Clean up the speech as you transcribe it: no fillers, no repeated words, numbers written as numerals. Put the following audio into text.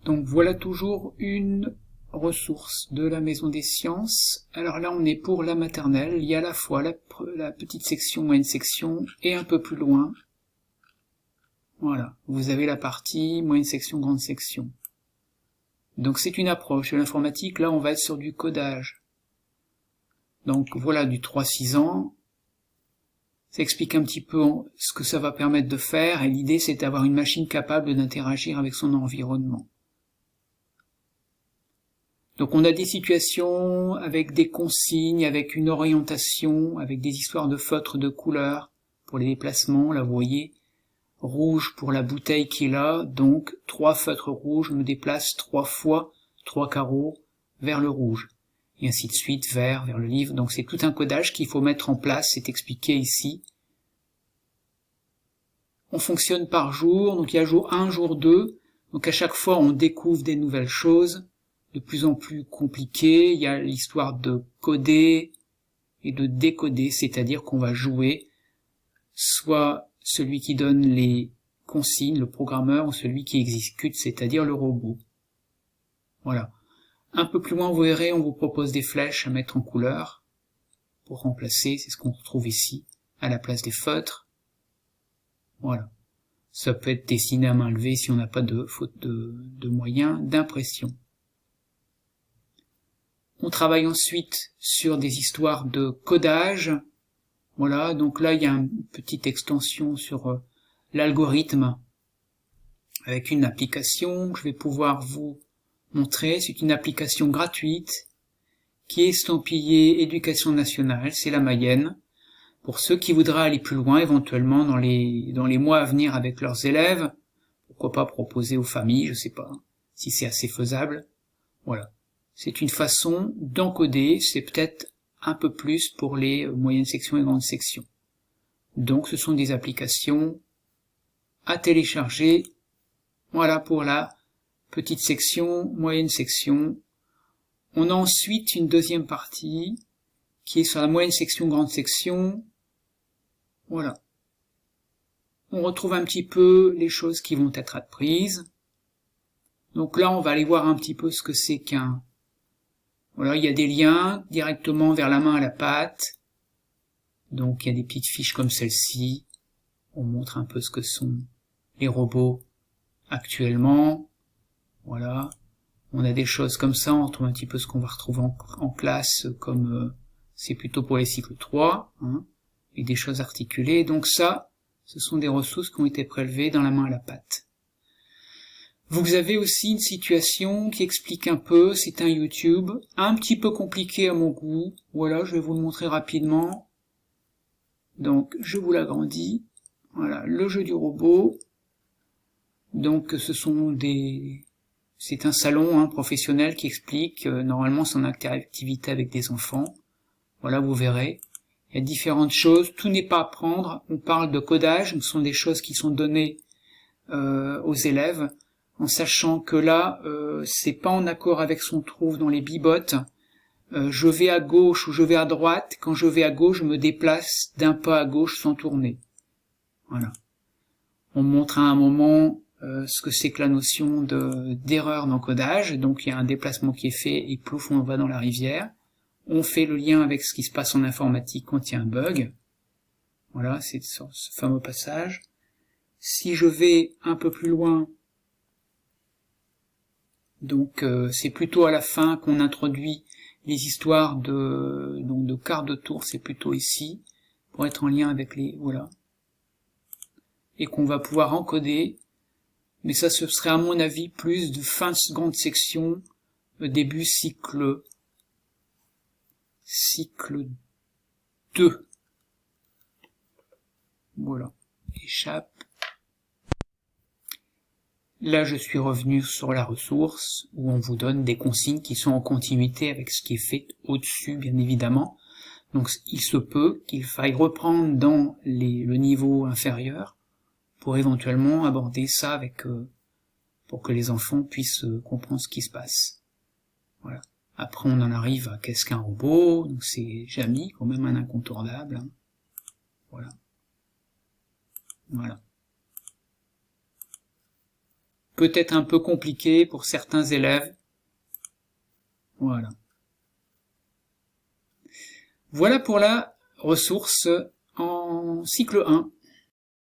Donc voilà toujours une ressource de la Maison des Sciences. Alors là on est pour la maternelle, il y a à la fois la petite section, moyenne section, et un peu plus loin, voilà, vous avez la partie moyenne section, grande section. Donc c'est une approche de l'informatique, là on va être sur du codage. Donc voilà du 3-6 ans, ça explique un petit peu ce que ça va permettre de faire, et l'idée c'est d'avoir une machine capable d'interagir avec son environnement. Donc on a des situations avec des consignes, avec une orientation, avec des histoires de feutres de couleurs pour les déplacements, là vous voyez, rouge pour la bouteille qui est là, donc 3 feutres rouges me déplacent 3 fois 3 carreaux vers le rouge, et ainsi de suite vers le livre. Donc c'est tout un codage qu'il faut mettre en place, c'est expliqué ici. On fonctionne par jour, donc il y a jour 1, jour 2, donc à chaque fois on découvre des nouvelles choses, de plus en plus compliquées. Il y a l'histoire de coder et de décoder, c'est-à-dire qu'on va jouer soit celui qui donne les consignes, le programmeur, ou celui qui exécute, c'est-à-dire le robot. Voilà. Un peu plus loin, vous verrez, on vous propose des flèches à mettre en couleur pour remplacer, c'est ce qu'on retrouve ici, à la place des feutres. Voilà. Ça peut être dessiné à main levée si on n'a pas de faute de moyens d'impression. On travaille ensuite sur des histoires de codage. Voilà, donc là il y a une petite extension sur l'algorithme avec une application que je vais pouvoir vous montrer. C'est une application gratuite qui est estampillée Éducation nationale, c'est la Mayenne. Pour ceux qui voudraient aller plus loin éventuellement dans les mois à venir avec leurs élèves, pourquoi pas proposer aux familles, je sais pas si c'est assez faisable. Voilà. C'est une façon d'encoder, c'est peut-être un peu plus pour les moyennes sections et grandes sections. Donc ce sont des applications à télécharger, voilà pour la petite section, moyenne section. On a ensuite une deuxième partie qui est sur la moyenne section, grande section. Voilà. On retrouve un petit peu les choses qui vont être apprises. Donc là on va aller voir un petit peu ce que c'est qu'un... Voilà, il y a des liens directement vers la main à la patte. Donc il y a des petites fiches comme celle-ci. On montre un peu ce que sont les robots actuellement. Voilà. On a des choses comme ça, on retrouve un petit peu ce qu'on va retrouver en classe, comme c'est plutôt pour les cycles 3, hein, et des choses articulées. Donc ça, ce sont des ressources qui ont été prélevées dans la main à la patte. Vous avez aussi une situation qui explique un peu, c'est un YouTube, un petit peu compliqué à mon goût. Voilà, je vais vous le montrer rapidement. Donc, je vous l'agrandis. Voilà, le jeu du robot. Donc, c'est un salon professionnel qui explique normalement son activité avec des enfants. Voilà, vous verrez. Il y a différentes choses. Tout n'est pas à prendre. On parle de codage. Ce sont des choses qui sont données aux élèves, en sachant que là, c'est pas en accord avec ce qu'on trouve dans les bibottes. Je vais à gauche ou je vais à droite. Quand je vais à gauche, je me déplace d'un pas à gauche sans tourner. Voilà. On montre à un moment ce que c'est que la notion d'erreur d'encodage. Donc il y a un déplacement qui est fait et plouf, on va dans la rivière. On fait le lien avec ce qui se passe en informatique quand il y a un bug. Voilà, c'est ce fameux passage. Si je vais un peu plus loin, donc c'est plutôt à la fin qu'on introduit les histoires de quart de tour, c'est plutôt ici, pour être en lien avec les... voilà. Et qu'on va pouvoir encoder, mais ça ce serait à mon avis plus de fin de seconde section, début cycle 2. Voilà, échappe. Là, je suis revenu sur la ressource où on vous donne des consignes qui sont en continuité avec ce qui est fait au-dessus, bien évidemment. Donc, il se peut qu'il faille reprendre dans le niveau inférieur pour éventuellement aborder ça avec, pour que les enfants puissent comprendre ce qui se passe. Voilà. Après, on en arrive à qu'est-ce qu'un robot. Donc, c'est Jamy, quand même un incontournable. Hein. Voilà. Voilà. peut être un peu compliqué pour certains élèves. Voilà. Voilà pour la ressource en cycle 1.